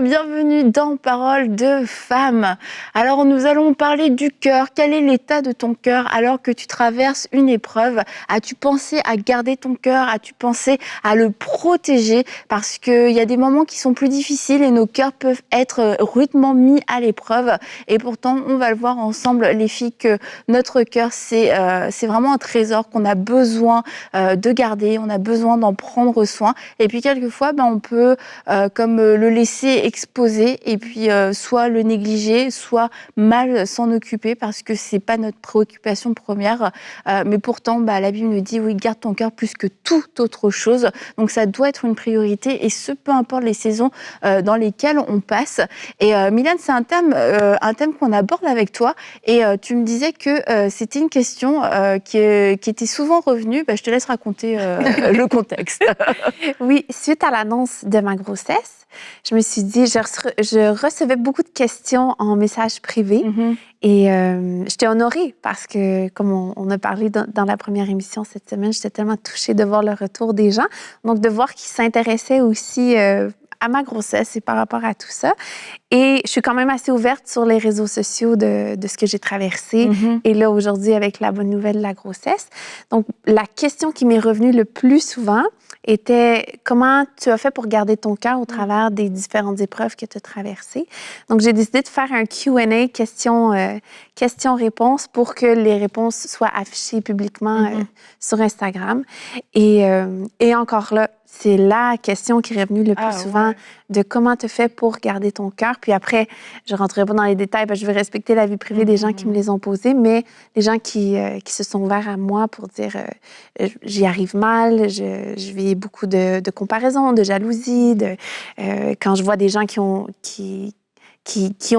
Bonjour, bienvenue dans Parole de femme. Alors nous allons parler du cœur. Quel est l'état de ton cœur alors que tu traverses une épreuve? As-tu pensé à garder ton cœur? As-tu pensé à le protéger? Parce qu'il y a des moments qui sont plus difficiles et nos cœurs peuvent être rudement mis à l'épreuve. Et pourtant, on va le voir ensemble, les filles, que notre cœur, c'est vraiment un trésor qu'on a besoin de garder. On a besoin d'en prendre soin. Et puis quelquefois, on peut comme le laisser exposer et puis soit le négliger, soit mal s'en occuper parce que c'est pas notre préoccupation première. Mais pourtant, la Bible nous dit, oui, garde ton cœur plus que toute autre chose. Donc ça doit être une priorité et ce, peu importe les saisons dans lesquelles on passe. Et Mylène, c'est un thème qu'on aborde avec toi et tu me disais que c'était une question qui était souvent revenue. Je te laisse raconter le contexte. Oui, suite à l'annonce de ma grossesse, je me suis dit, je recevais beaucoup de questions en message privé et j'étais honorée parce que, comme on a parlé dans la première émission cette semaine, j'étais tellement touchée de voir le retour des gens, donc de voir qu'ils s'intéressaient aussi à ma grossesse et par rapport à tout ça. Et je suis quand même assez ouverte sur les réseaux sociaux de ce que j'ai traversé. Et là, aujourd'hui, avec la bonne nouvelle de la grossesse. Donc, la question qui m'est revenue le plus souvent était comment tu as fait pour garder ton cœur au travers des différentes épreuves que tu as traversées. Donc, j'ai décidé de faire un Q&A, questions-réponses, pour que les réponses soient affichées publiquement sur Instagram. Et encore là, c'est la question qui est revenue le plus souvent de comment tu fais pour garder ton cœur. Puis après, je ne rentrerai pas dans les détails parce que je veux respecter la vie privée des gens qui me les ont posées, mais les gens qui se sont ouverts à moi pour dire j'y arrive mal, je vis beaucoup de comparaison, de jalousie, quand je vois des gens qui ont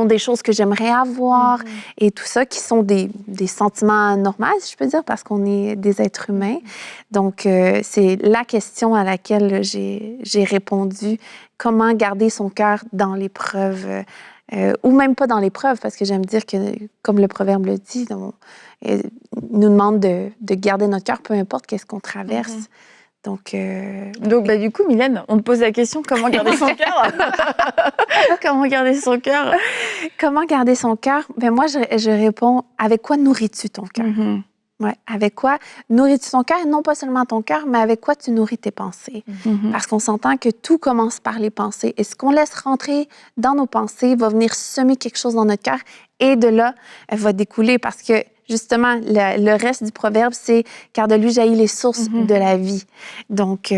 des choses que j'aimerais avoir et tout ça, qui sont des sentiments normaux, si je peux dire, parce qu'on est des êtres humains. Donc, c'est la question à laquelle j'ai répondu. Comment garder son cœur dans l'épreuve, ou même pas dans l'épreuve, parce que j'aime dire que, comme le proverbe le dit, il nous demande de garder notre cœur, peu importe qu'est-ce qu'on traverse. Donc, du coup, Mylène, on te pose la question, comment garder son cœur? Comment garder son cœur? Comment garder son cœur? Moi, je réponds, avec quoi nourris-tu ton cœur? Ouais, avec quoi nourris-tu ton cœur? Et non pas seulement ton cœur, mais avec quoi tu nourris tes pensées. Parce qu'on s'entend que tout commence par les pensées. Et ce qu'on laisse rentrer dans nos pensées va venir semer quelque chose dans notre cœur. Et de là, elle va découler parce que, justement, le reste du proverbe, c'est « car de lui jaillit les sources de la vie ». Donc,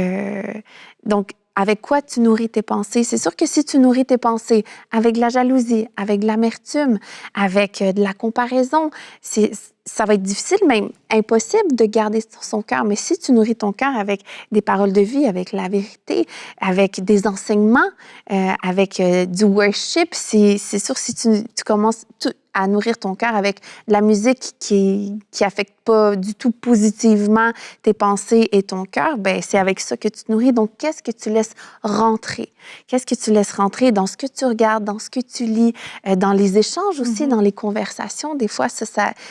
avec quoi tu nourris tes pensées? C'est sûr que si tu nourris tes pensées avec de la jalousie, avec de l'amertume, avec de la comparaison, ça va être difficile, même impossible de garder son cœur. Mais si tu nourris ton cœur avec des paroles de vie, avec la vérité, avec des enseignements, avec du worship, c'est sûr, si tu commences à nourrir ton cœur avec de la musique qui affecte pas du tout positivement tes pensées et ton cœur, c'est avec ça que tu te nourris. Donc, qu'est-ce que tu laisses rentrer? Qu'est-ce que tu laisses rentrer dans ce que tu regardes, dans ce que tu lis, dans les échanges aussi, dans les conversations? Des fois,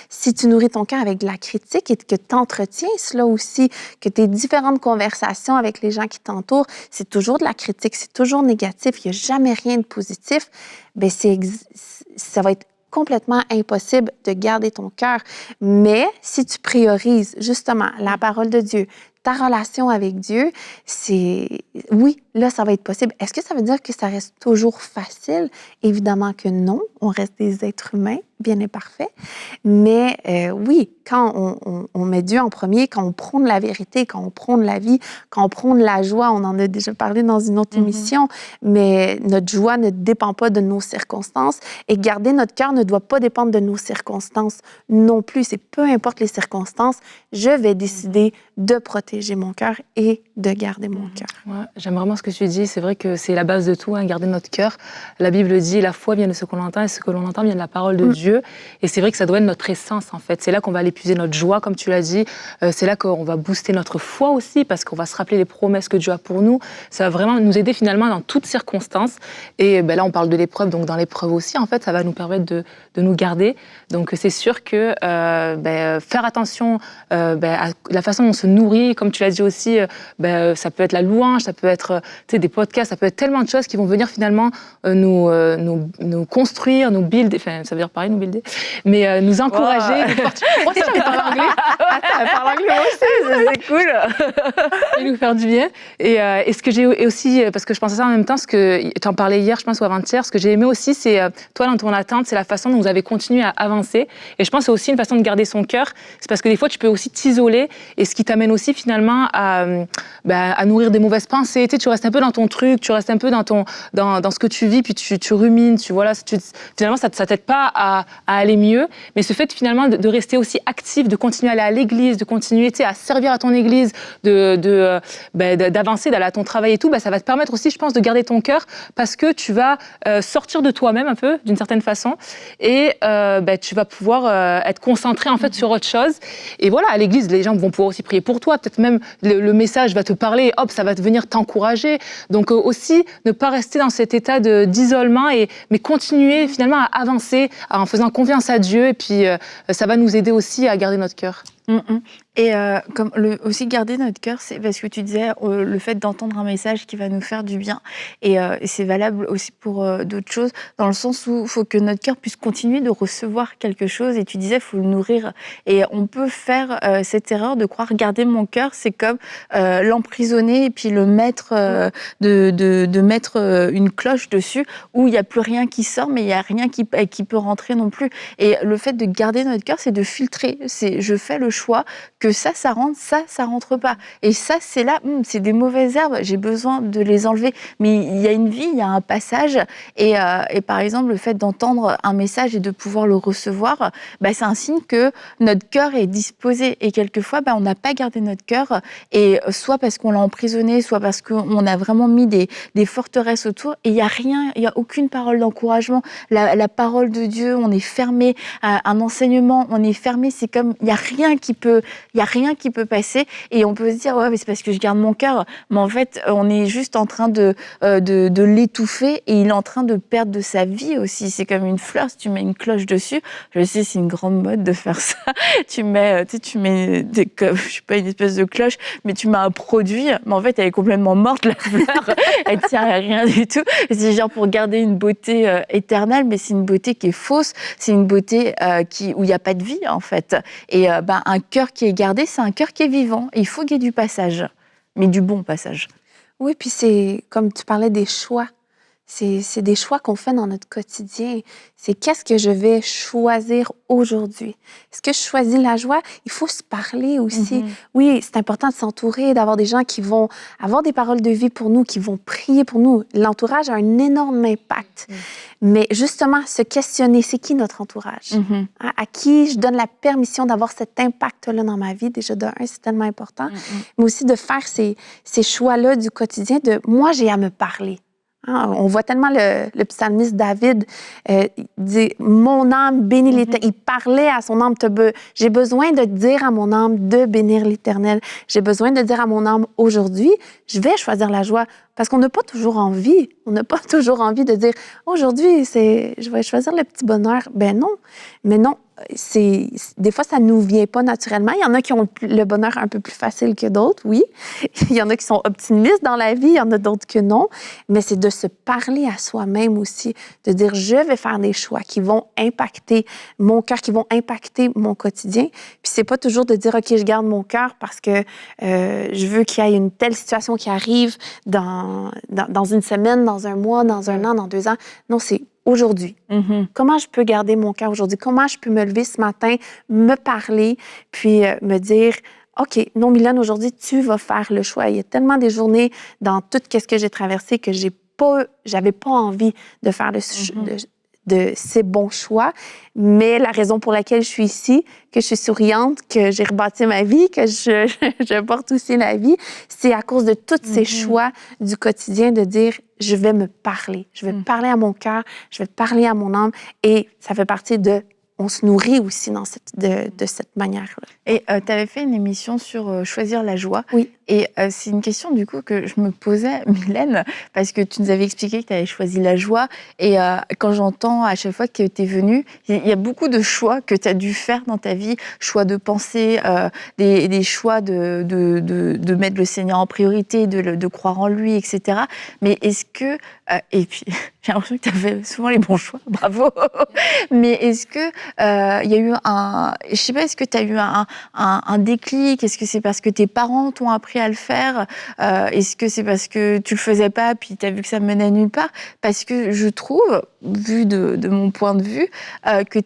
si tu nourris ton cœur avec de la critique et que tu entretiens cela aussi, que tes différentes conversations avec les gens qui t'entourent, c'est toujours de la critique, c'est toujours négatif, il n'y a jamais rien de positif, ça va être complètement impossible de garder ton cœur. Mais si tu priorises justement la parole de Dieu, ta relation avec Dieu, oui, là, ça va être possible. Est-ce que ça veut dire que ça reste toujours facile? Évidemment que non. On reste des êtres humains, bien imparfaits. Mais oui, quand on met Dieu en premier, quand on prône la vérité, quand on prône la vie, quand on prône la joie, on en a déjà parlé dans une autre émission, mais notre joie ne dépend pas de nos circonstances et garder notre cœur ne doit pas dépendre de nos circonstances non plus. C'est peu importe les circonstances, je vais décider de protéger mon cœur et de garder mon cœur. Ouais, j'aime vraiment ce que tu dis. C'est vrai que c'est la base de tout, garder notre cœur. La Bible dit, la foi vient de ce qu'on entend et ce que l'on entend vient de la parole de Dieu. Et c'est vrai que ça doit être notre essence, en fait. C'est là qu'on va aller puiser notre joie, comme tu l'as dit. C'est là qu'on va booster notre foi aussi, parce qu'on va se rappeler les promesses que Dieu a pour nous. Ça va vraiment nous aider finalement dans toutes circonstances. Et là, on parle de l'épreuve, donc dans l'épreuve aussi, en fait, ça va nous permettre de nous garder. Donc c'est sûr que faire attention à la façon dont on se nourrit. Comme tu l'as dit aussi, ça peut être la louange, ça peut être des podcasts, ça peut être tellement de choses qui vont venir finalement nous construire, nous builder, enfin ça veut dire pareil, nous builder, mais nous encourager. Moi aussi, j'avais parlé anglais. Elle parle anglais aussi, c'est cool. Et nous faire du bien. Et ce que j'ai aussi, parce que je pensais ça en même temps, ce que tu en parlais hier, je pense, ou avant-hier, ce que j'ai aimé aussi, c'est toi, dans ton attente, c'est la façon dont vous avez continué à avancer. Et je pense que c'est aussi une façon de garder son cœur. C'est parce que des fois, tu peux aussi t'isoler, et ce qui t'amène aussi finalement à nourrir des mauvaises pensées. Tu restes un peu dans ton truc, tu restes un peu dans ce que tu vis, puis tu rumines, finalement, ça t'aide pas à aller mieux. Mais ce fait finalement de rester aussi actif, de continuer à aller à l'église, de continuer à servir à ton église, d'avancer, d'aller à ton travail et tout, ça va te permettre aussi, je pense, de garder ton cœur, parce que tu vas sortir de toi-même un peu, d'une certaine façon, et tu vas pouvoir être concentré en fait sur autre chose. Et voilà, à l'église, les gens vont pouvoir aussi prier pour toi, peut-être même le message va te parler, hop, ça va venir t'encourager. Donc aussi, ne pas rester dans cet état d'isolement, mais continuer finalement à avancer en faisant confiance à Dieu, et puis ça va nous aider aussi à garder notre cœur. Et aussi garder notre cœur, c'est parce que tu disais le fait d'entendre un message qui va nous faire du bien. Et c'est valable aussi pour d'autres choses, dans le sens où il faut que notre cœur puisse continuer de recevoir quelque chose. Et tu disais, il faut le nourrir. Et on peut faire cette erreur de croire garder mon cœur, c'est comme l'emprisonner et puis le mettre, de mettre une cloche dessus où il n'y a plus rien qui sort, mais il n'y a rien qui peut rentrer non plus. Et le fait de garder notre cœur, c'est de filtrer. Je fais le choix que ça rentre, ça rentre pas. Et ça, c'est là, c'est des mauvaises herbes, j'ai besoin de les enlever. Mais il y a une vie, il y a un passage. Et par exemple, le fait d'entendre un message et de pouvoir le recevoir, c'est un signe que notre cœur est disposé. Et quelquefois, on n'a pas gardé notre cœur. Et soit parce qu'on l'a emprisonné, soit parce qu'on a vraiment mis des forteresses autour. Et il n'y a rien, il n'y a aucune parole d'encouragement. La parole de Dieu, on est fermé. Un enseignement, on est fermé. C'est comme, il n'y a rien qui peut passer, et on peut se dire mais c'est parce que je garde mon cœur, mais en fait on est juste en train de l'étouffer, et il est en train de perdre de sa vie aussi. C'est comme une fleur, si tu mets une cloche dessus, je sais, c'est une grande mode de faire ça, tu mets je sais pas, une espèce de cloche, mais tu mets un produit, mais en fait elle est complètement morte, la fleur, elle tient à rien du tout. C'est genre pour garder une beauté éternelle, mais c'est une beauté qui est fausse, c'est une beauté où il n'y a pas de vie en fait. Et un cœur qui est gardé, c'est un cœur qui est vivant. Et il faut qu'il y ait du passage, mais du bon passage. Oui, puis c'est, comme tu parlais des choix, c'est des choix qu'on fait dans notre quotidien. C'est qu'est-ce que je vais choisir aujourd'hui? Est-ce que je choisis la joie? Il faut se parler aussi. Oui, c'est important de s'entourer, d'avoir des gens qui vont avoir des paroles de vie pour nous, qui vont prier pour nous. L'entourage a un énorme impact. Mais justement, se questionner, c'est qui notre entourage? À qui je donne la permission d'avoir cet impact-là dans ma vie? Déjà, c'est tellement important. Mais aussi de faire ces choix-là du quotidien de « moi, j'ai à me parler ». On voit tellement le psalmiste David dit « Mon âme bénit l'Éternel ». Il parlait à son âme « J'ai besoin de dire à mon âme de bénir l'Éternel. J'ai besoin de dire à mon âme aujourd'hui, je vais choisir la joie. » Parce qu'on n'a pas toujours envie. On n'a pas toujours envie de dire « Aujourd'hui, je vais choisir le petit bonheur. » Ben non. Mais non, des fois, ça ne nous vient pas naturellement. Il y en a qui ont le bonheur un peu plus facile que d'autres, oui. Il y en a qui sont optimistes dans la vie, il y en a d'autres que non. Mais c'est de se parler à soi-même aussi, de dire « Je vais faire des choix qui vont impacter mon cœur, qui vont impacter mon quotidien. » Puis c'est pas toujours de dire « OK, je garde mon cœur parce que je veux qu'il y ait une telle situation qui arrive dans une semaine, dans un mois, dans un an, dans 2 ans. » Non, c'est aujourd'hui. Comment je peux garder mon cœur aujourd'hui? Comment je peux me lever ce matin, me parler, puis me dire « OK, non, Mylène, aujourd'hui, tu vas faire le choix. » Il y a tellement des journées dans tout ce que j'ai traversé que j'avais pas envie de faire de ces bons choix. Mais la raison pour laquelle je suis ici, que je suis souriante, que j'ai rebâti ma vie, que je porte aussi la vie, c'est à cause de tous ces choix du quotidien de dire « je vais me parler, je vais parler à mon cœur, je vais parler à mon âme » et ça fait partie de on se nourrit aussi de cette manière-là. Et tu avais fait une émission sur choisir la joie. Oui. Et c'est une question du coup que je me posais, Mylène, parce que tu nous avais expliqué que tu avais choisi la joie. Et quand j'entends à chaque fois que tu es venue, il y a beaucoup de choix que tu as dû faire dans ta vie, choix de pensée, des choix de mettre le Seigneur en priorité, de croire en lui, etc. Mais est-ce que... et puis, j'ai l'impression que tu as fait souvent les bons choix, bravo. Mais est-ce que il y a eu je sais pas, est-ce que tu as eu un déclic? Est-ce que c'est parce que tes parents t'ont appris à le faire? Est-ce que c'est parce que tu le faisais pas puis tu as vu que ça menait nulle part? Parce que je trouve, vu de mon point de vue, que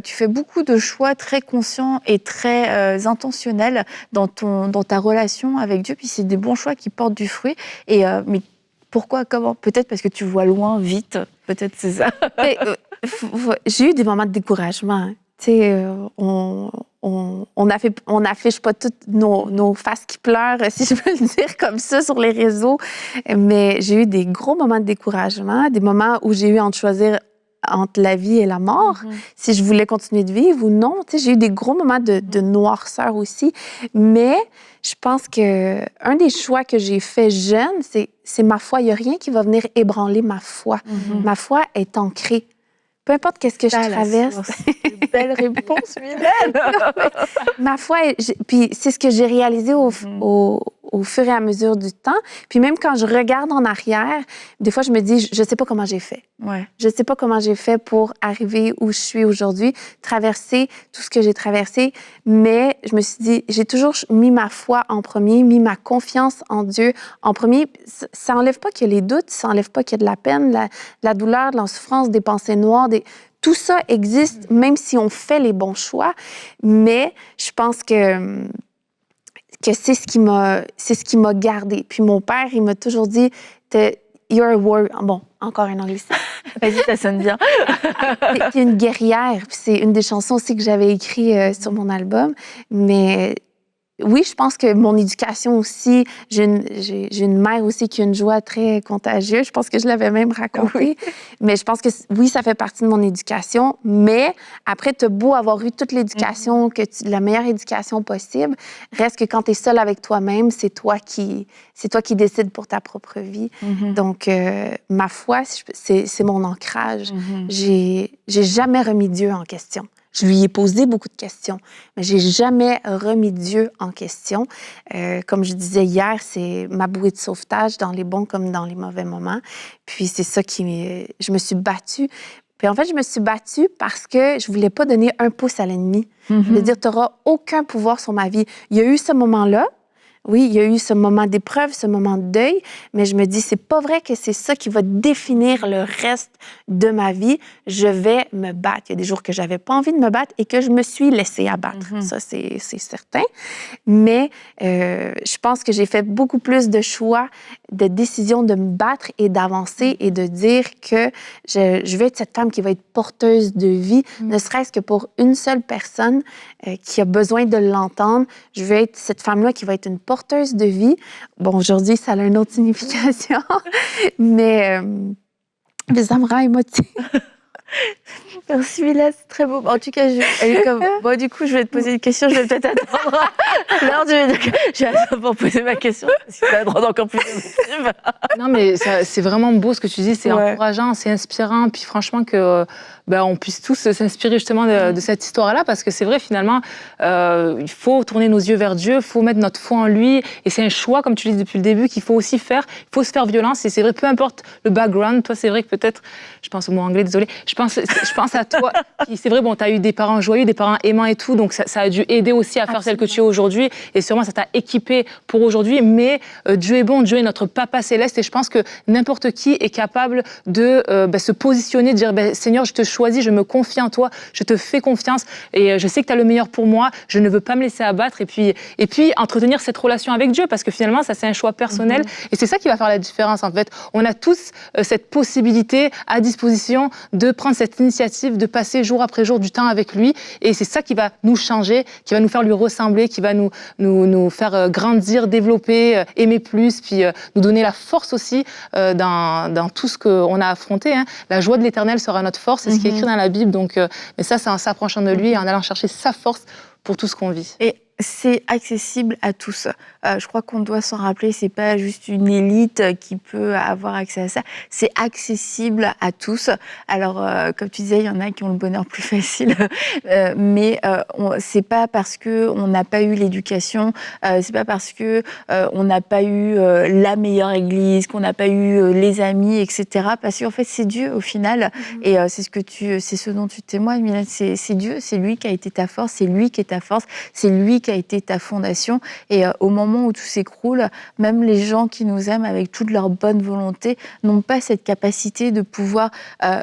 tu fais beaucoup de choix très conscients et très intentionnels dans ta relation avec Dieu, puis c'est des bons choix qui portent du fruit. Mais pourquoi, comment? Peut-être parce que tu vois loin, vite. Peut-être c'est ça. J'ai eu des moments de découragement. Tu sais, on n'affiche pas toutes nos faces qui pleurent, si je peux le dire comme ça, sur les réseaux. Mais j'ai eu des gros moments de découragement, des moments où j'ai eu à choisir entre la vie et la mort, si je voulais continuer de vivre ou non. Tu sais, j'ai eu des gros moments de noirceur aussi. Mais je pense que un des choix que j'ai fait jeune, c'est ma foi. Il n'y a rien qui va venir ébranler ma foi. Ma foi est ancrée. Peu importe qu'est-ce que je traverse. Belle réponse, Mylène! Ma foi, puis c'est ce que j'ai réalisé au fur et à mesure du temps. Puis même quand je regarde en arrière, des fois, je me dis, je ne sais pas comment j'ai fait. Ouais. Je ne sais pas comment j'ai fait pour arriver où je suis aujourd'hui, traverser tout ce que j'ai traversé. Mais je me suis dit, j'ai toujours mis ma foi en premier, mis ma confiance en Dieu en premier. Ça n'enlève pas qu'il y a les doutes, ça n'enlève pas qu'il y a de la peine, la douleur, de la souffrance, des pensées noires, tout ça existe, même si on fait les bons choix. Mais je pense que c'est ce qui m'a gardée. Puis mon père, il m'a toujours dit, you're a warrior. Bon, encore un anglicisme. Vas-y, ça sonne bien. T'es une guerrière. Puis c'est une des chansons aussi que j'avais écrites sur mon album. Mais oui, je pense que mon éducation aussi, j'ai une mère aussi qui a une joie très contagieuse. Je pense que je l'avais même raconté. Oui. Mais je pense que oui, ça fait partie de mon éducation. Mais après, t'as beau avoir eu toute l'éducation, la meilleure éducation possible, reste que quand t'es seule avec toi-même, c'est toi qui décides pour ta propre vie. Donc, ma foi, c'est mon ancrage. J'ai jamais remis Dieu en question. Je lui ai posé beaucoup de questions, mais j'ai jamais remis Dieu en question. Comme je disais hier, c'est ma bouée de sauvetage dans les bons comme dans les mauvais moments. Puis c'est ça je me suis battue. Puis en fait, je me suis battue parce que je voulais pas donner un pouce à l'ennemi. Je veux dire, tu n'auras aucun pouvoir sur ma vie. Il y a eu ce moment-là. Oui, il y a eu ce moment d'épreuve, ce moment de deuil, mais je me dis, c'est pas vrai que c'est ça qui va définir le reste de ma vie. Je vais me battre. Il y a des jours que j'avais pas envie de me battre et que je me suis laissée abattre. Ça, c'est certain. Mais je pense que j'ai fait beaucoup plus de choix, de décisions de me battre et d'avancer et de dire que je vais être cette femme qui va être porteuse de vie, ne serait-ce que pour une seule personne qui a besoin de l'entendre. Je vais être cette femme-là qui va être une porteuse de vie. Bon, aujourd'hui, ça a une autre signification, mais ça me rend émotive. Merci, Mila, c'est très beau. En tout cas, bon, du coup, je vais te poser une question. Je vais peut-être attendre l'heure je vais attendre pour poser ma question, parce que ça va rendre encore plus émotive. Non, mais c'est vraiment beau ce que tu dis. C'est encourageant, c'est inspirant. Puis franchement, on puisse tous s'inspirer justement de cette histoire-là, parce que c'est vrai, finalement, il faut tourner nos yeux vers Dieu, il faut mettre notre foi en lui. Et c'est un choix, comme tu dis depuis le début, qu'il faut aussi faire. Il faut se faire violence. Et c'est vrai, peu importe le background. Toi, c'est vrai que peut-être, je pense au mot anglais, désolé, je pense à toi. C'est vrai, tu as eu des parents joyeux, des parents aimants et tout, donc ça a dû aider aussi à faire celle que tu es aujourd'hui. Et sûrement, ça t'a équipé pour aujourd'hui. Mais Dieu est bon, Dieu est notre Papa céleste. Et je pense que n'importe qui est capable de se positionner, de dire, Seigneur, je te choisis, je me confie en toi, je te fais confiance. Et je sais que tu as le meilleur pour moi. Je ne veux pas me laisser abattre. Et puis entretenir cette relation avec Dieu, parce que finalement, ça, c'est un choix personnel. Et c'est ça qui va faire la différence, en fait. On a tous cette possibilité à disposition de prendre cette initiative, de passer jour après jour du temps avec lui. Et c'est ça qui va nous changer, qui va nous faire lui ressembler, qui va nous faire grandir, développer, aimer plus, puis nous donner la force aussi dans tout ce qu'on a affronté. La joie de l'Éternel sera notre force, c'est ce qui c'est écrit dans la Bible. Donc, mais ça, c'est en s'approchant de lui et en allant chercher sa force pour tout ce qu'on vit. Et c'est accessible à tous. Je crois qu'on doit s'en rappeler, c'est pas juste une élite qui peut avoir accès à ça, c'est accessible à tous. Alors, comme tu disais, il y en a qui ont le bonheur plus facile, mais c'est pas parce qu'on n'a pas eu l'éducation, c'est pas parce qu'on n'a pas eu la meilleure église, qu'on n'a pas eu les amis, etc. Parce qu'en fait, c'est Dieu au final, et c'est ce dont tu témoignes, Mylène, c'est Dieu, c'est lui qui a été ta force, c'est lui qui est ta force, c'est lui qui a été ta fondation. Et au moment où tout s'écroule, même les gens qui nous aiment avec toute leur bonne volonté n'ont pas cette capacité de pouvoir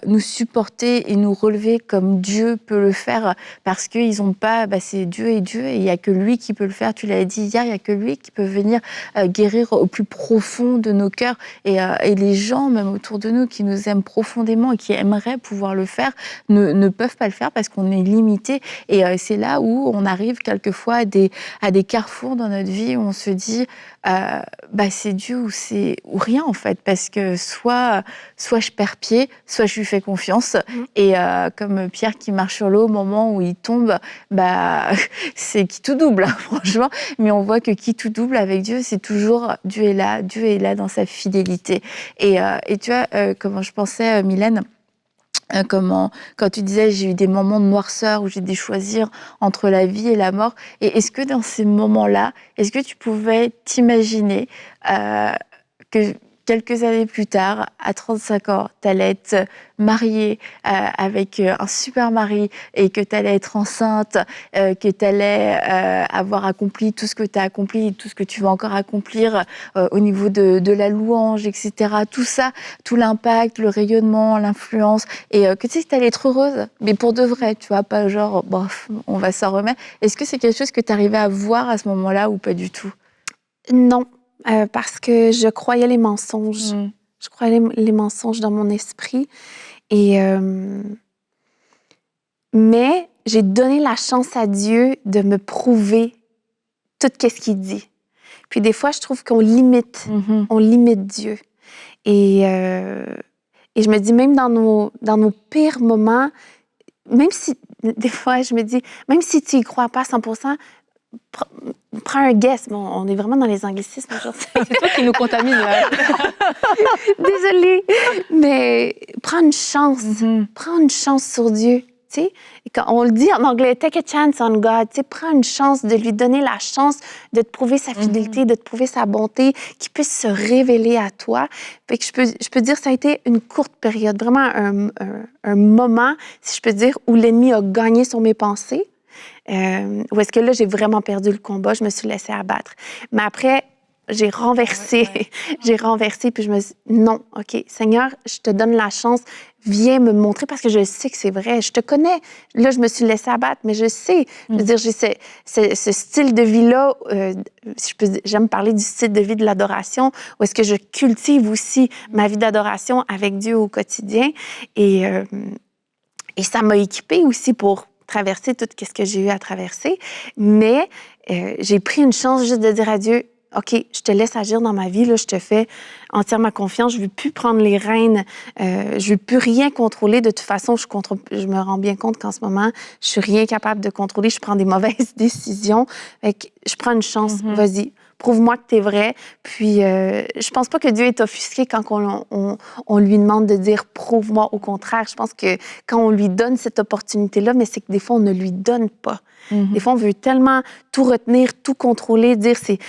nous supporter et nous relever comme Dieu peut le faire, parce qu'ils n'ont pas, c'est Dieu et il n'y a que lui qui peut le faire. Tu l'as dit hier, il n'y a que lui qui peut venir guérir au plus profond de nos cœurs. Et les gens, même autour de nous, qui nous aiment profondément et qui aimeraient pouvoir le faire, ne peuvent pas le faire parce qu'on est limité. Et c'est là où on arrive quelquefois à des carrefours dans notre vie où on se dit c'est Dieu ou rien en fait, parce que soit je perds pied, soit je lui fais confiance. Et comme Pierre qui marche sur l'eau, au moment où il tombe, c'est qui tout double, hein, franchement. Mais on voit que qui tout double avec Dieu, c'est toujours Dieu est là dans sa fidélité. Et tu vois, comment je pensais, Mylène, quand tu disais j'ai eu des moments de noirceur où j'ai dû choisir entre la vie et la mort, et est-ce que dans ces moments-là, est-ce que tu pouvais t'imaginer que quelques années plus tard, à 35 ans, tu allais être mariée avec un super mari et que tu allais être enceinte, que tu allais avoir accompli tout ce que tu as accompli et tout ce que tu vas encore accomplir au niveau de la louange, etc. Tout ça, tout l'impact, le rayonnement, l'influence, et que tu sais que tu allais être heureuse, mais pour de vrai, tu vois, pas genre, bof, on va s'en remettre. Est-ce que c'est quelque chose que tu arrivais à voir à ce moment-là ou pas du tout? Non. Parce que je croyais les mensonges. Je croyais les mensonges dans mon esprit. Mais j'ai donné la chance à Dieu de me prouver tout ce qu'il dit. Puis des fois, je trouve qu'on limite, on limite Dieu. Et je me dis, même dans nos pires moments, même si, des fois, je me dis, même si tu y crois pas à 100%, prends un guess. Bon, on est vraiment dans les anglicismes aujourd'hui. C'est toi qui nous contamine, là. Désolée. Mais prends une chance. Prends une chance sur Dieu. Tu sais, quand on le dit en anglais, take a chance on God. Tu sais, prends une chance de lui donner la chance de te prouver sa fidélité, de te prouver sa bonté, qu'il puisse se révéler à toi. Fait que je peux dire que ça a été une courte période, vraiment un moment, si je peux dire, où l'ennemi a gagné sur mes pensées. Où est-ce que là, j'ai vraiment perdu le combat, je me suis laissée abattre. Mais après, j'ai renversé, puis je me suis dit, non, OK, Seigneur, je te donne la chance, viens me montrer, parce que je sais que c'est vrai, je te connais. Là, je me suis laissée abattre, mais je sais, je veux dire, j'ai ce style de vie-là, j'aime parler du style de vie de l'adoration, où est-ce que je cultive aussi ma vie d'adoration avec Dieu au quotidien, et ça m'a équipée aussi pour traverser tout ce que j'ai eu à traverser, mais j'ai pris une chance juste de dire à Dieu, OK, je te laisse agir dans ma vie, là, je te fais entièrement confiance, je ne veux plus prendre les rênes, je ne veux plus rien contrôler. De toute façon, je me rends bien compte qu'en ce moment, je suis rien capable de contrôler, je prends des mauvaises décisions. Fait que je prends une chance, vas-y. Prouve-moi que tu es vrai. Puis, je pense pas que Dieu est offusqué quand on lui demande de dire « prouve-moi ». Au contraire, je pense que quand on lui donne cette opportunité-là, mais c'est que des fois, on ne lui donne pas. Des fois, on veut tellement tout retenir, tout contrôler, dire il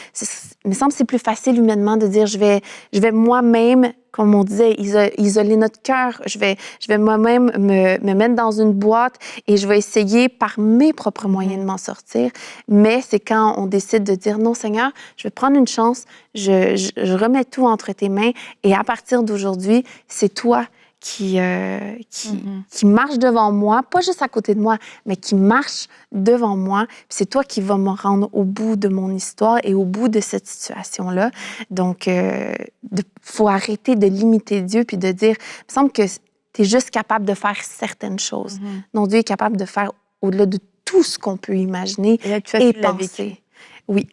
me semble que c'est plus facile humainement de dire je vais moi-même, comme on disait, isoler notre cœur. Je vais moi-même me mettre dans une boîte et je vais essayer par mes propres moyens de m'en sortir. Mais c'est quand on décide de dire non, Seigneur, je vais prendre une chance, je remets tout entre tes mains et à partir d'aujourd'hui, c'est toi qui marche devant moi, pas juste à côté de moi, mais qui marche devant moi. Puis c'est toi qui vas me rendre au bout de mon histoire et au bout de cette situation-là. Donc, faut arrêter de limiter Dieu puis de dire, il me semble que tu es juste capable de faire certaines choses. Non, Dieu est capable de faire au-delà de tout ce qu'on peut imaginer et penser. Oui.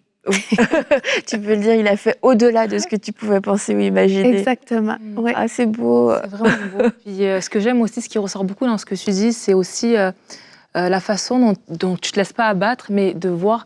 Tu peux le dire, il a fait au-delà de ce que tu pouvais penser ou imaginer. Exactement. Ouais. Ah, c'est beau. C'est vraiment beau. Puis ce que j'aime aussi, ce qui ressort beaucoup dans ce que tu dis, c'est aussi la façon dont tu te laisses pas abattre, mais de voir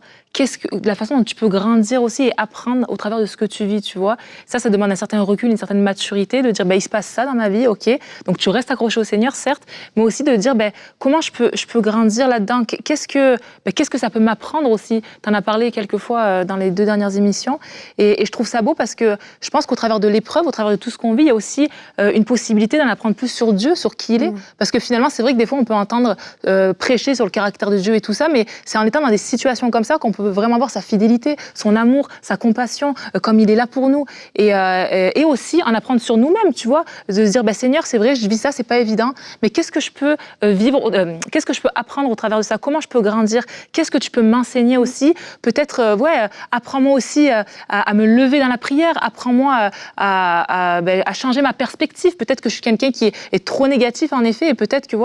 la façon dont tu peux grandir aussi et apprendre au travers de ce que tu vis, tu vois. Ça demande un certain recul, une certaine maturité, de dire, il se passe ça dans ma vie, ok. Donc tu restes accroché au Seigneur, certes, mais aussi de dire, comment je peux grandir là-dedans. Qu'est-ce que ça peut m'apprendre aussi. Tu en as parlé quelques fois dans les 2 dernières émissions, et je trouve ça beau parce que je pense qu'au travers de l'épreuve, au travers de tout ce qu'on vit, il y a aussi une possibilité d'en apprendre plus sur Dieu, sur qui il est. Parce que finalement, c'est vrai que des fois, on peut entendre prêcher sur le caractère de Dieu et tout ça, mais c'est en étant dans des situations comme ça qu'on peut vraiment voir sa fidélité, son amour, sa compassion, comme il est là pour nous. Et aussi en apprendre sur nous-mêmes, tu vois, de se dire, Seigneur, c'est vrai, je vis ça, c'est pas évident, mais qu'est-ce que je peux vivre, qu'est-ce que je peux apprendre au travers de ça, comment je peux grandir, qu'est-ce que tu peux m'enseigner aussi, peut-être, apprends-moi aussi à me lever dans la prière, apprends-moi à changer ma perspective, peut-être que je suis quelqu'un qui est trop négatif en effet, et peut-être que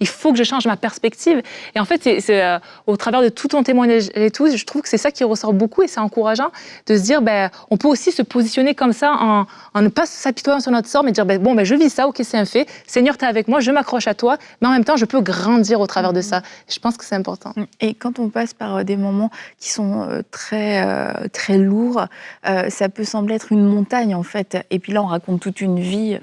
il faut que je change ma perspective. Et en fait, c'est au travers de tout ton témoignage et tout, je trouve que c'est ça qui ressort beaucoup et c'est encourageant de se dire, on peut aussi se positionner comme ça en ne pas s'apitoyer sur notre sort, mais dire, je vis ça, ok, c'est un fait. Seigneur, t'es avec moi, je m'accroche à toi, mais en même temps, je peux grandir au travers de ça. Je pense que c'est important. Et quand on passe par des moments qui sont très, très lourds, ça peut sembler être une montagne, en fait. Et puis là, on raconte toute une vie,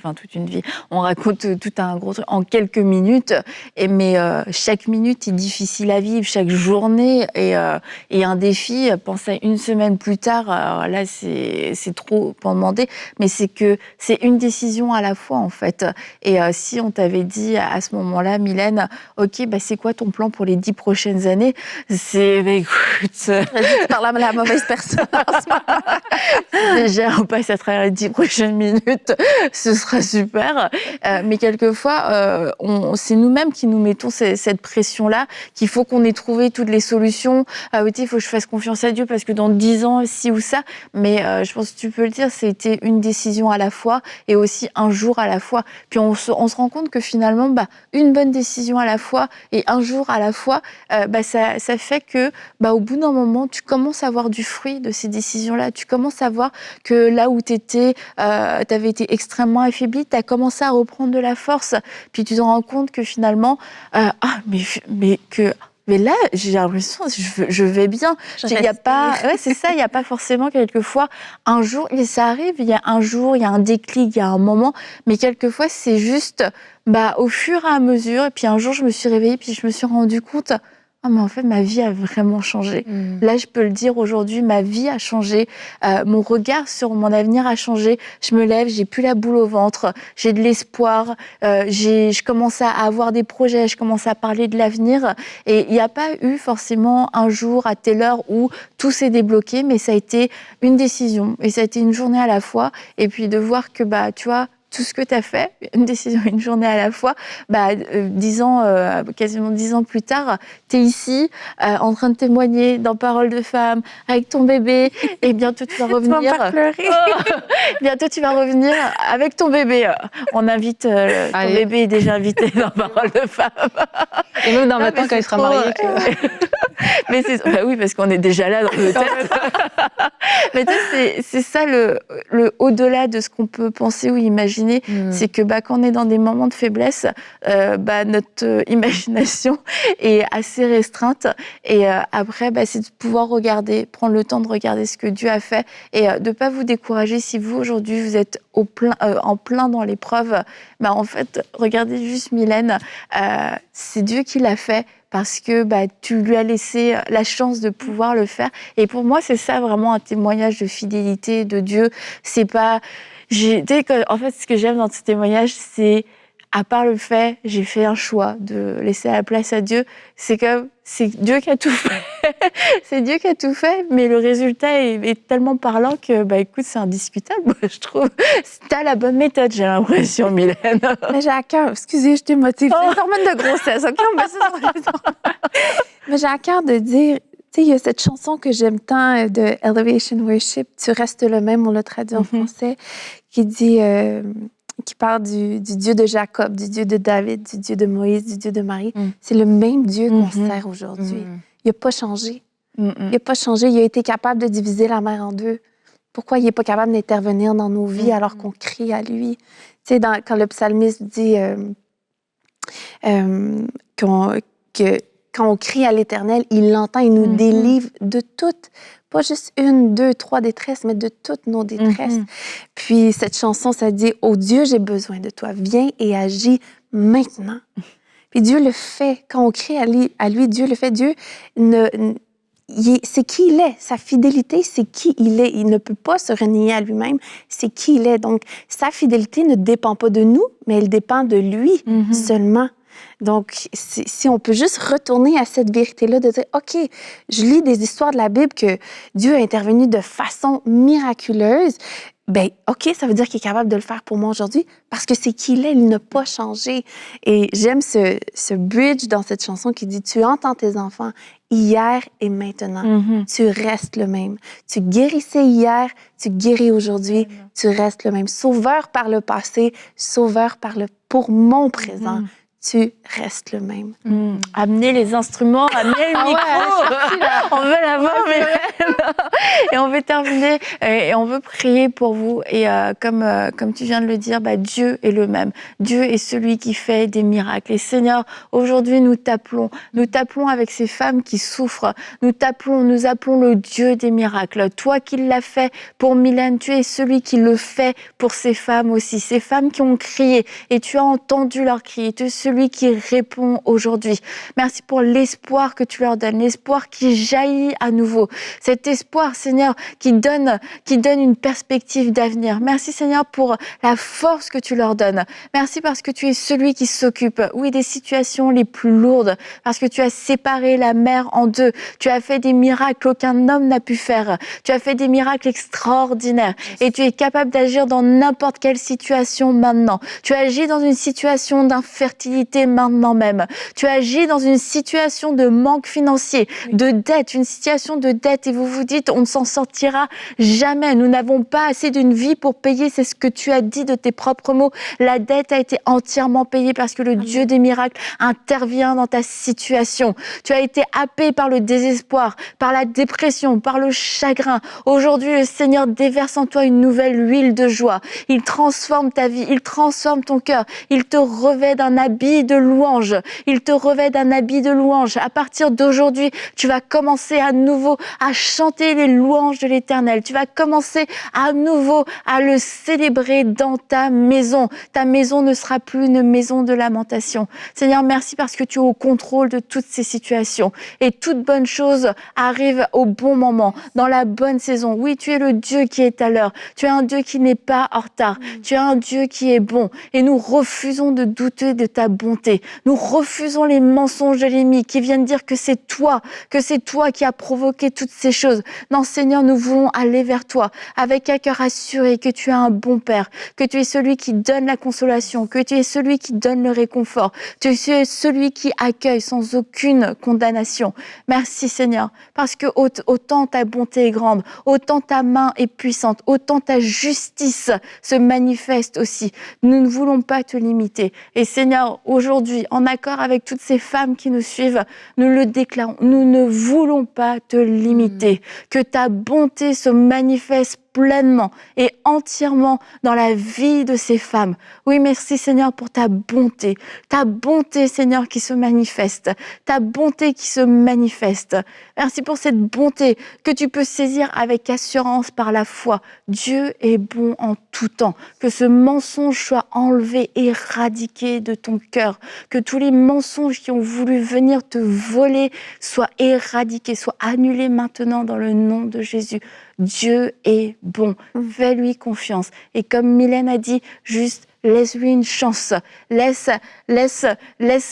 on raconte tout un gros truc en quelques minutes, mais chaque minute est difficile à vivre, chaque journée est un défi. Pensez 1 semaine plus tard, alors là, c'est trop pour demander, mais c'est que c'est une décision à la fois, en fait. Et si on t'avait dit à ce moment-là, Mylène, ok, c'est quoi ton plan pour les 10 prochaines années? Écoute... Tu parles à la mauvaise personne en ce moment. Déjà, on passe à travers les 10 prochaines minutes, ce sera super. Mais quelquefois, c'est nous-mêmes qui nous mettons cette pression-là, qu'il faut qu'on ait trouvé toutes les solutions. Il faut que je fasse confiance à Dieu parce que dans 10 ans, ci ou ça. Mais je pense que tu peux le dire, c'était une décision à la fois et aussi un jour à la fois. Puis on se rend compte que finalement, une bonne décision à la fois et un jour à la fois, ça fait que au bout d'un moment, tu commences à avoir du fruit de ces décisions-là. Tu commences à voir que là où tu avais été extrêmement affaibli, tu as commencé à reprendre de la force. Puis tu te rends compte que finalement, mais là, j'ai l'impression que je vais bien. Il y a pas, c'est ça, il n'y a pas forcément quelquefois un jour, et ça arrive, il y a un jour, il y a un déclic, il y a un moment, mais quelquefois c'est juste au fur et à mesure. Et puis un jour, je me suis réveillée, puis je me suis rendu compte, mais en fait, ma vie a vraiment changé. Là, je peux le dire aujourd'hui, ma vie a changé. Mon regard sur mon avenir a changé. Je me lève, j'ai plus la boule au ventre, j'ai de l'espoir. Je commence à avoir des projets, je commence à parler de l'avenir. Et il n'y a pas eu forcément un jour à telle heure où tout s'est débloqué, mais ça a été une décision. Et ça a été une journée à la fois. Et puis de voir que, tu vois, tout ce que tu as fait, une décision, une journée à la fois, quasiment 10 ans plus tard, tu es ici, en train de témoigner dans Parole de femme, avec ton bébé, et bientôt tu vas revenir... Tu vas me faire pleurer. Bientôt tu vas revenir avec ton bébé. On invite, ton bébé est déjà invité dans Parole de femme. Et même dans le matin, quand il sera marié. Mais oui, parce qu'on est déjà là dans le tête. Mais tu sais, c'est ça le au-delà de ce qu'on peut penser ou imaginer. C'est que quand on est dans des moments de faiblesse, notre imagination est assez restreinte. Et après, c'est de pouvoir prendre le temps de regarder ce que Dieu a fait et de ne pas vous décourager si vous, aujourd'hui, vous êtes en plein dans l'épreuve. En fait, regardez juste Mylène, c'est Dieu qui l'a fait. Parce que tu lui as laissé la chance de pouvoir le faire. Et pour moi, c'est ça vraiment un témoignage de fidélité de Dieu. C'est pas... En fait, ce que j'aime dans ce témoignage, c'est, à part le fait, j'ai fait un choix de laisser la place à Dieu, c'est Dieu qui a tout fait. C'est Dieu qui a tout fait, mais le résultat est tellement parlant que, écoute, c'est indiscutable, je trouve. T'as la bonne méthode, j'ai l'impression, Mylène. Mais j'ai à cœur, excusez, je t'émotive. C'est une hormone de grossesse, OK? On met ça sur les hormones. Mais j'ai à cœur de dire, tu sais, il y a cette chanson que j'aime tant de Elevation Worship, Tu restes le même, on l'a traduit en français, qui dit... qui parle du Dieu de Jacob, du Dieu de David, du Dieu de Moïse, du Dieu de Marie. C'est le même Dieu qu'on sert aujourd'hui. Il n'a pas changé. Il n'a pas changé. Il a été capable de diviser la mer en deux. Pourquoi il n'est pas capable d'intervenir dans nos vies alors qu'on crie à lui? Tu sais, quand le psalmiste dit quand on crie à l'Éternel, il l'entend, il nous délivre de toutes, pas juste 1, 2, 3 détresses, mais de toutes nos détresses. Puis cette chanson, ça dit « Oh Dieu, j'ai besoin de toi, viens et agis maintenant. » Puis Dieu le fait. Quand on crie à lui, Dieu le fait. Dieu, c'est qui il est. Sa fidélité, c'est qui il est. Il ne peut pas se renier à lui-même. C'est qui il est. Donc, sa fidélité ne dépend pas de nous, mais elle dépend de lui seulement. Donc, si on peut juste retourner à cette vérité-là, de dire, OK, je lis des histoires de la Bible que Dieu a intervenu de façon miraculeuse, ben OK, ça veut dire qu'il est capable de le faire pour moi aujourd'hui parce que c'est qui il est, il n'a pas changé. Et j'aime ce bridge dans cette chanson qui dit, tu entends tes enfants hier et maintenant. Tu restes le même. Tu guérissais hier, tu guéris aujourd'hui, tu restes le même. Sauveur par le passé, sauveur pour mon présent. Tu restes le même. Amenez les instruments, amenez le micro. On veut l'avoir, et on veut terminer et on veut prier pour vous. Et comme tu viens de le dire, Dieu est le même. Dieu est celui qui fait des miracles. Et Seigneur, aujourd'hui, nous t'appelons avec ces femmes qui souffrent. Nous appelons le Dieu des miracles. Toi qui l'as fait pour Mylène, tu es celui qui le fait pour ces femmes aussi. Ces femmes qui ont crié et tu as entendu leur cri. Tu es celui qui répond aujourd'hui. Merci pour l'espoir que tu leur donnes, l'espoir qui jaillit à nouveau. Cet espoir, Seigneur, qui donne une perspective d'avenir. Merci, Seigneur, pour la force que tu leur donnes. Merci parce que tu es celui qui s'occupe, oui, des situations les plus lourdes, parce que tu as séparé la mer en deux. Tu as fait des miracles qu'aucun homme n'a pu faire. Tu as fait des miracles extraordinaires et tu es capable d'agir dans n'importe quelle situation maintenant. Tu agis dans une situation d'infertilité maintenant même. Tu agis dans une situation de manque financier, de dette, une situation de dette et vous vous dites on ne s'en sortira jamais. Nous n'avons pas assez d'une vie pour payer. C'est ce que tu as dit de tes propres mots. La dette a été entièrement payée parce que le Dieu des miracles intervient dans ta situation. Tu as été happé par le désespoir, par la dépression, par le chagrin. Aujourd'hui, le Seigneur déverse en toi une nouvelle huile de joie. Il transforme ta vie, il transforme ton cœur. Il te revêt d'un habit de louange. Il te revêt d'un habit de louange. À partir d'aujourd'hui, tu vas commencer à nouveau à chanter les louanges de l'Éternel. Tu vas commencer à nouveau à le célébrer dans ta maison. Ta maison ne sera plus une maison de lamentation. Seigneur, merci parce que tu es au contrôle de toutes ces situations. Et toute bonne chose arrive au bon moment, dans la bonne saison. Oui, tu es le Dieu qui est à l'heure. Tu es un Dieu qui n'est pas en retard. Tu es un Dieu qui est bon. Et nous refusons de douter de ta bonté. Nous refusons les mensonges de l'ennemi qui viennent dire que c'est toi qui as provoqué toutes ces choses. Non, Seigneur, nous voulons aller vers toi avec un cœur assuré que tu es un bon Père, que tu es celui qui donne la consolation, que tu es celui qui donne le réconfort, tu es celui qui accueille sans aucune condamnation. Merci, Seigneur, parce que autant ta bonté est grande, autant ta main est puissante, autant ta justice se manifeste aussi. Nous ne voulons pas te limiter. Et Seigneur, aujourd'hui, en accord avec toutes ces femmes qui nous suivent, nous le déclarons, nous ne voulons pas te limiter. Que ta bonté se manifeste pleinement et entièrement dans la vie de ces femmes. Oui, merci Seigneur pour ta bonté, Seigneur qui se manifeste, ta bonté qui se manifeste. Merci pour cette bonté que tu peux saisir avec assurance par la foi. Dieu est bon en tout temps. Que ce mensonge soit enlevé, éradiqué de ton cœur. Que tous les mensonges qui ont voulu venir te voler soient éradiqués, soient annulés maintenant dans le nom de Jésus. Dieu est bon, fais-lui confiance. Et comme Mylène a dit, juste laisse-lui une chance, laisse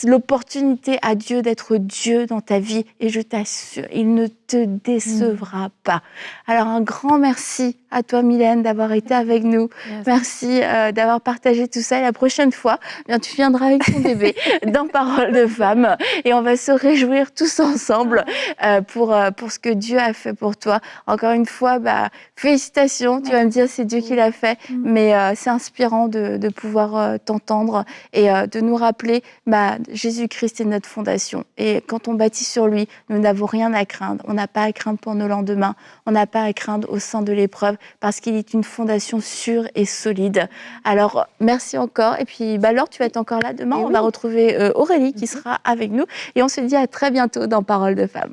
l'opportunité à Dieu d'être Dieu dans ta vie et je t'assure, il ne te décevra pas. Alors un grand merci à toi Mylène d'avoir été avec nous. Merci d'avoir partagé tout ça et la prochaine fois, bien, tu viendras avec ton bébé dans Parole de Femme et on va se réjouir tous ensemble pour ce que Dieu a fait pour toi. Encore une fois, félicitations, tu vas me dire c'est Dieu qui l'a fait, mais c'est inspirant de pouvoir t'entendre et de nous rappeler, Jésus-Christ est notre fondation. Et quand on bâtit sur lui, nous n'avons rien à craindre. On n'a pas à craindre pour nos lendemains. On n'a pas à craindre au sein de l'épreuve parce qu'il est une fondation sûre et solide. Alors, merci encore. Et puis, Laure, tu vas être encore là demain. On va retrouver Aurélie qui sera avec nous. Et on se dit à très bientôt dans Parole de Femme.